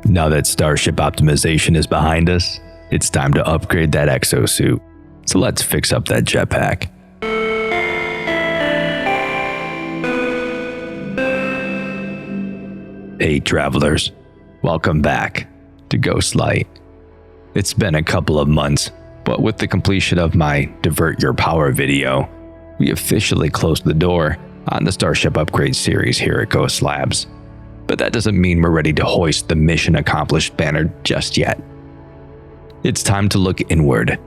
Now that Starship optimization is behind us, it's time to upgrade that exosuit. So let's fix up that jetpack. Hey travelers, welcome back to Ghostlight. It's been a couple of months, but with the completion of my Divert Your Power video, we officially closed the door on the Starship Upgrades series here at Ghost Labs. But that doesn't mean we're ready to hoist the mission accomplished banner just yet. It's time to look inward.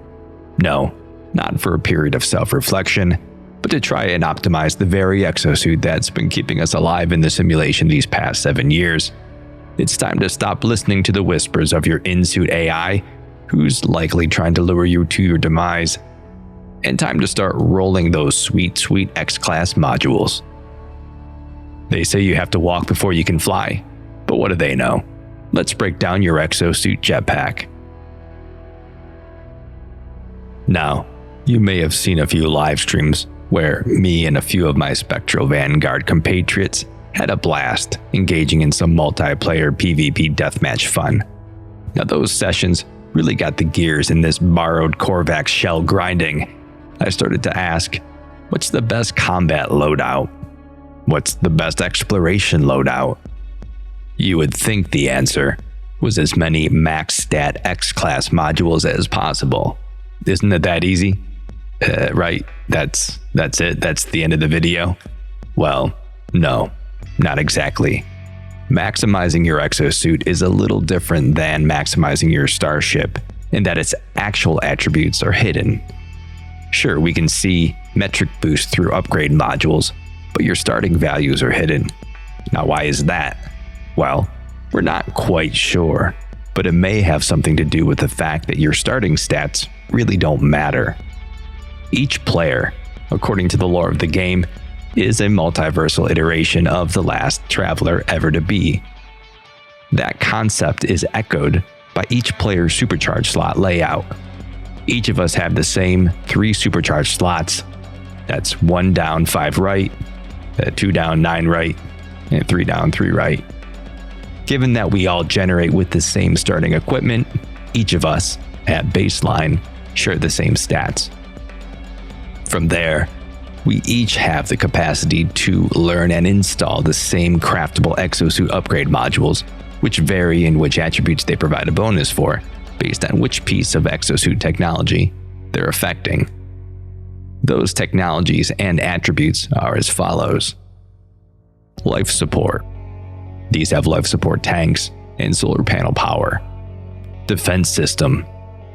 No, not for a period of self-reflection, but to try and optimize the very exosuit that's been keeping us alive in the simulation these past 7 years. It's time to stop listening to the whispers of your in-suit AI, who's likely trying to lure you to your demise, and time to start rolling those sweet X-Class modules. They say you have to walk before you can fly, but what do they know? Let's break down your EXOSUIT JETPACK. Now, you may have seen a few live streams where me and a few of my Spectral Vanguard compatriots had a blast engaging in some multiplayer PvP deathmatch fun. Now those sessions really got the gears in this borrowed Korvax shell grinding. I started to ask, what's the best combat loadout? What's the best exploration loadout? You would think the answer was as many max stat X-Class modules as possible. Isn't it that easy? Right, that's it, that's the end of the video? Well, no, not exactly. Maximizing your exosuit is a little different than maximizing your starship in that its actual attributes are hidden. Sure, we can see metric boost through upgrade modules, but your starting values are hidden. Now why is that? Well, we're not quite sure, but it may have something to do with the fact that your starting stats really don't matter. Each player, according to the lore of the game, is a multiversal iteration of the last traveler ever to be. That concept is echoed by each player's supercharge slot layout. Each of us have the same 3 supercharge slots. That's 1 down, 5 right, 2 down, 9 right, and 3 down, 3 right. Given that we all generate with the same starting equipment, each of us, at baseline, share the same stats. From there, we each have the capacity to learn and install the same craftable exosuit upgrade modules, which vary in which attributes they provide a bonus for, based on which piece of exosuit technology they're affecting. Those technologies and attributes are as follows. Life support. These have life support tanks and solar panel power. Defense system.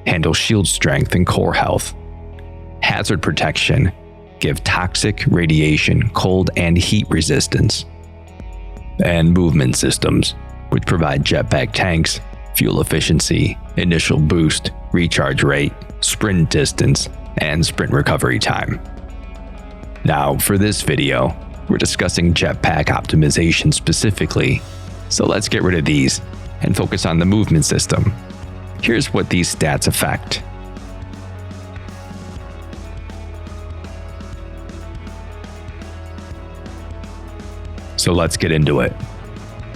Handle shield strength and core health. Hazard protection. Give toxic radiation, cold and heat resistance. And movement systems, which provide jetpack tanks, fuel efficiency, initial boost, recharge rate, sprint distance, and sprint recovery time. Now, for this video, we're discussing jetpack optimization specifically, so let's get rid of these and focus on the movement system. Here's what these stats affect. So let's get into it.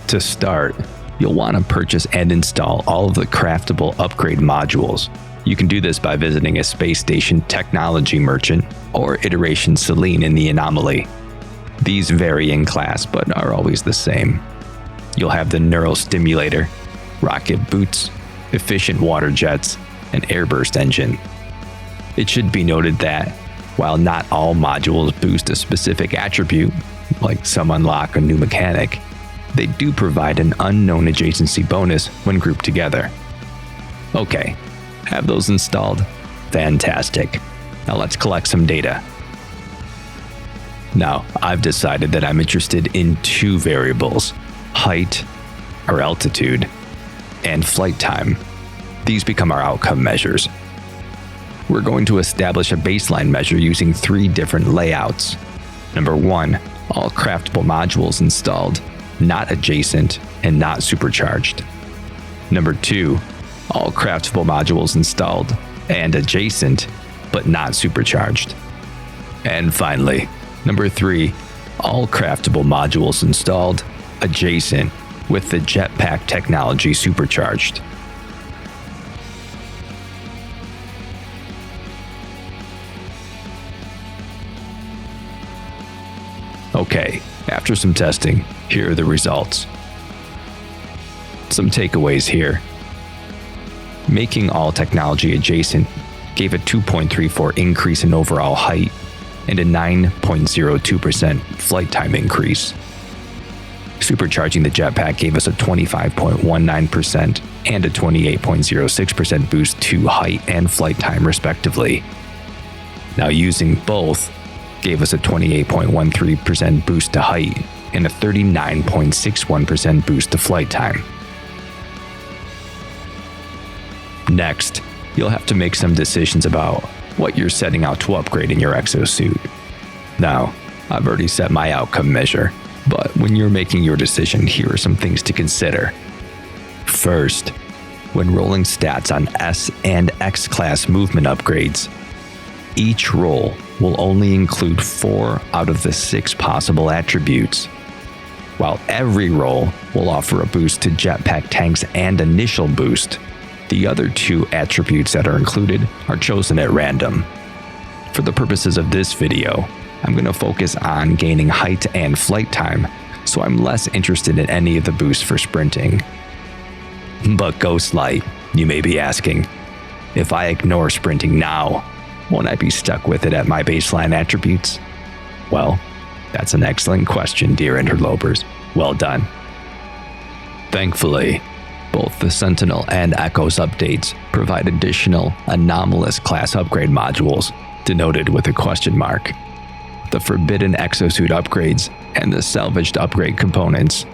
To start, you'll want to purchase and install all of the craftable upgrade modules. You can do this by visiting a space station technology merchant or iteration Selene in the anomaly. These vary in class but are always the same. You'll have the neural stimulator, rocket boots, efficient water jets, and airburst engine. It should be noted that while not all modules boost a specific attribute, like some unlock a new mechanic, they do provide an unknown adjacency bonus when grouped together. Okay, have those installed? Fantastic. Now let's collect some data. Now, I've decided that I'm interested in 2 variables, height, or altitude, and flight time. These become our outcome measures. We're going to establish a baseline measure using 3 different layouts. Number 1, all craftable modules installed, not adjacent and not supercharged. Number 2, all craftable modules installed and adjacent, but not supercharged. And finally, number 3, all craftable modules installed, adjacent, with the Jetpack technology supercharged. Okay, after some testing, here are the results. Some takeaways here. Making all technology adjacent gave a 2.34 increase in overall height and a 9.02% flight time increase. Supercharging the Jetpack gave us a 25.19% and a 28.06% boost to height and flight time respectively. Now using both gave us a 28.13% boost to height and a 39.61% boost to flight time. Next, you'll have to make some decisions about what you're setting out to upgrade in your EXOSUIT. Now, I've already set my outcome measure, but when you're making your decision, here are some things to consider. First, when rolling stats on S and X class movement upgrades, each roll will only include 4 out of the 6 possible attributes, while every roll will offer a boost to Jetpack tanks and initial boost. The other 2 attributes that are included are chosen at random. For the purposes of this video, I'm going to focus on gaining height and flight time, so I'm less interested in any of the boosts for sprinting. But Ghost Light, you may be asking, if I ignore sprinting now, won't I be stuck with it at my baseline attributes? Well, that's an excellent question, dear interlopers. Well done. Thankfully, both the Sentinel and Echoes updates provide additional anomalous class upgrade modules, denoted with a question mark. The forbidden EXOSUIT upgrades and the salvaged upgrade components.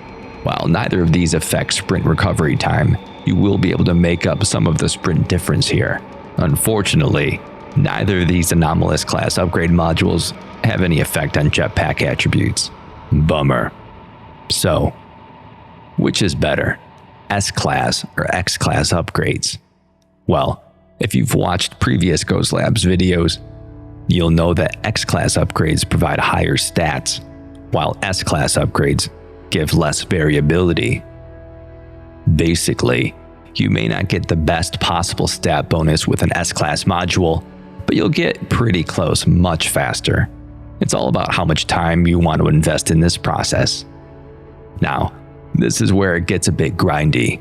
While neither of these affect sprint recovery time, you will be able to make up some of the sprint difference here. Unfortunately, neither of these anomalous class upgrade modules have any effect on Jetpack attributes. Bummer. So, which is better, S-Class or X-Class upgrades? Well, if you've watched previous Ghost Labs videos, you'll know that X-Class upgrades provide higher stats, while S-Class upgrades give less variability. Basically, you may not get the best possible stat bonus with an S-Class module, but you'll get pretty close much faster. It's all about how much time you want to invest in this process. Now, this is where it gets a bit grindy.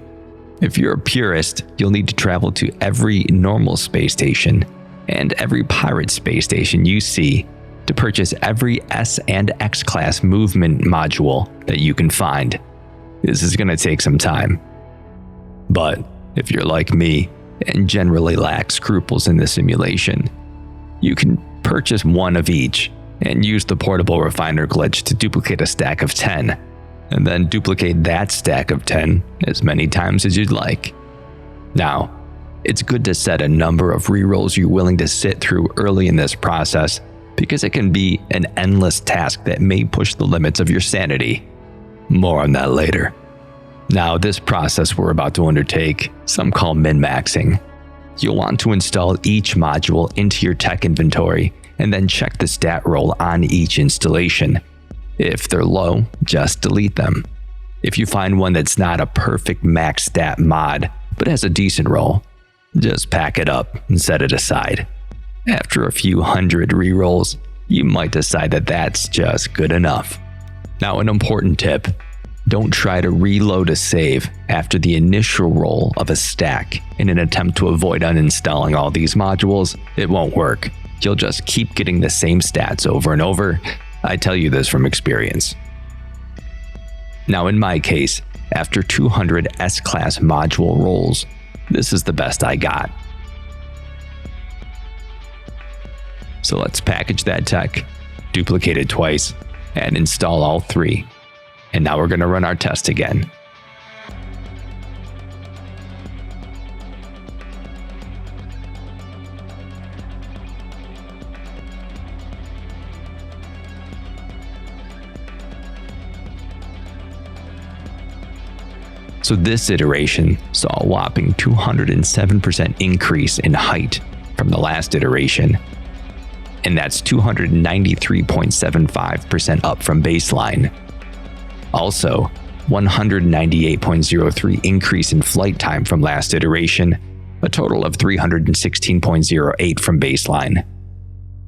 If you're a purist, you'll need to travel to every normal space station and every pirate space station you see to purchase every S and X class movement module that you can find. This is going to take some time. But if you're like me and generally lack scruples in the simulation, you can purchase one of each and use the portable refiner glitch to duplicate a stack of 10, and then duplicate that stack of 10 as many times as you'd like. Now, it's good to set a number of rerolls you're willing to sit through early in this process, because it can be an endless task that may push the limits of your sanity. More on that later. Now, this process we're about to undertake, some call min-maxing. You'll want to install each module into your tech inventory and then check the stat roll on each installation. If they're low, just delete them. If you find one that's not a perfect max stat mod, but has a decent roll, just pack it up and set it aside. After a few hundred rerolls, you might decide that that's just good enough. Now, an important tip: don't try to reload a save after the initial roll of a stack in an attempt to avoid uninstalling all these modules. It won't work. You'll just keep getting the same stats over and over. I tell you this from experience. Now, in my case, after 200 S-Class module rolls, this is the best I got. So let's package that tech, duplicate it twice, and install all 3. And now we're going to run our test again. So this iteration saw a whopping 207% increase in height from the last iteration, and that's 293.75% up from baseline. Also, 198.03 increase in flight time from last iteration, a total of 316.08 from baseline.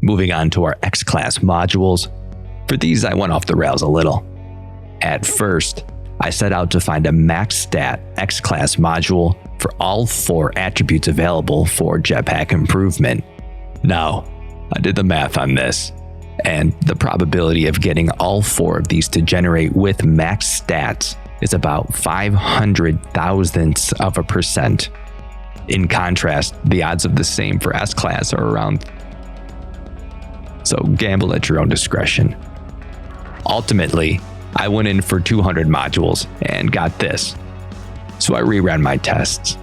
Moving on to our X-Class modules. For these, I went off the rails a little. At first, I set out to find a max stat X-Class module for all 4 attributes available for Jetpack improvement. Now, I did the math on this, and the probability of getting all 4 of these to generate with max stats is about 500 thousandths of a percent. In contrast, the odds of the same for S-Class are around. So gamble at your own discretion. Ultimately, I went in for 200 modules and got this, so I reran my tests.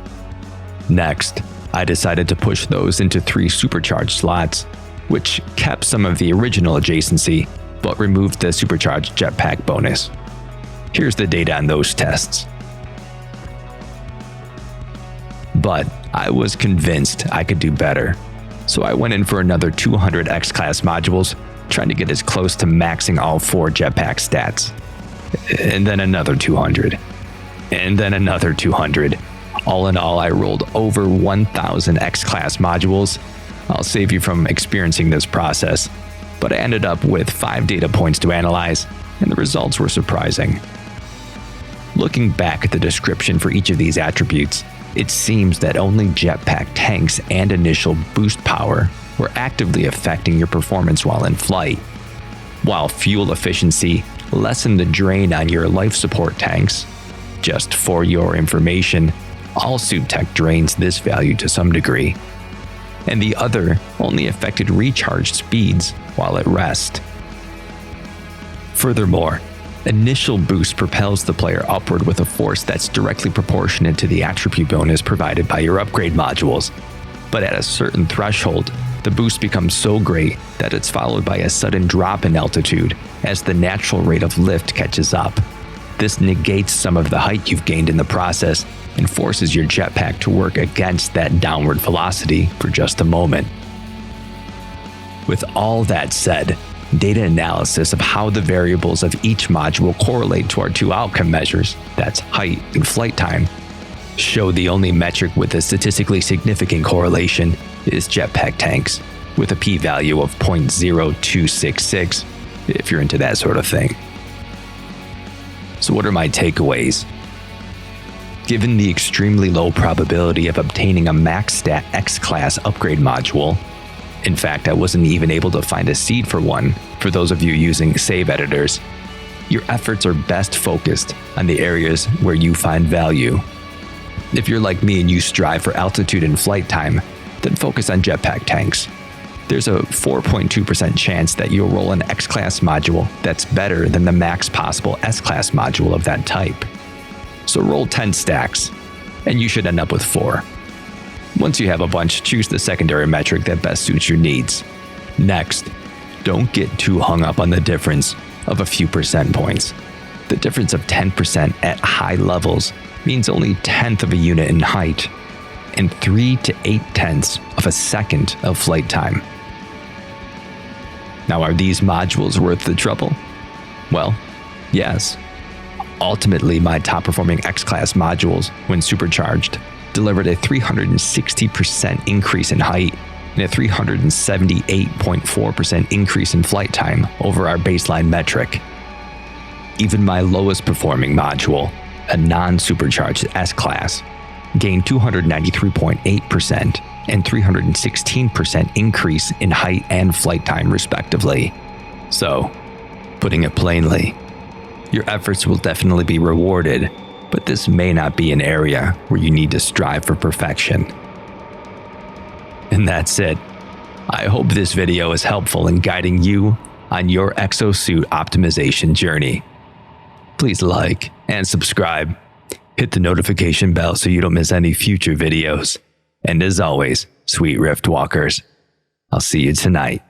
Next, I decided to push those into 3 supercharged slots, which kept some of the original adjacency, but removed the supercharged jetpack bonus. Here's the data on those tests. But I was convinced I could do better, so I went in for another 200 X-Class modules, trying to get as close to maxing all 4 jetpack stats. And then another 200. And then another 200. All in all, I rolled over 1,000 X-Class modules. I'll save you from experiencing this process, but I ended up with 5 data points to analyze, and the results were surprising. Looking back at the description for each of these attributes, it seems that only jetpack tanks and initial boost power were actively affecting your performance while in flight, while fuel efficiency lessened the drain on your life support tanks. Just for your information, all suit tech drains this value to some degree, and the other only affected recharge speeds while at rest. Furthermore, initial boost propels the player upward with a force that's directly proportionate to the attribute bonus provided by your upgrade modules, but at a certain threshold, the boost becomes so great that it's followed by a sudden drop in altitude as the natural rate of lift catches up. This negates some of the height you've gained in the process and forces your jetpack to work against that downward velocity for just a moment. With all that said, data analysis of how the variables of each module correlate to our 2 outcome measures, that's height and flight time, show the only metric with a statistically significant correlation is jetpack tanks, with a p-value of 0.0266, if you're into that sort of thing. So what are my takeaways? Given the extremely low probability of obtaining a max stat X-Class upgrade module, in fact, I wasn't even able to find a seed for one for those of you using save editors, your efforts are best focused on the areas where you find value. If you're like me and you strive for altitude and flight time, then focus on jetpack tanks. There's a 4.2% chance that you'll roll an X-Class module that's better than the max possible S-Class module of that type. So roll 10 stacks, and you should end up with 4. Once you have a bunch, choose the secondary metric that best suits your needs. Next, don't get too hung up on the difference of a few percent points. The difference of 10% at high levels means only 1/10 of a unit in height and 3 to 8/10 of a second of flight time. Now, are these modules worth the trouble? Well, yes. Ultimately, my top-performing X-Class modules, when supercharged, delivered a 360% increase in height and a 378.4% increase in flight time over our baseline metric. Even my lowest-performing module, a non-supercharged S-Class, gained 293.8% and 316% increase in height and flight time respectively. So, putting it plainly, your efforts will definitely be rewarded, but this may not be an area where you need to strive for perfection. And that's it. I hope this video is helpful in guiding you on your EXOSUIT optimization journey. Please like and subscribe. Hit the notification bell so you don't miss any future videos. And as always, sweet Rift Walkers, I'll see you tonight.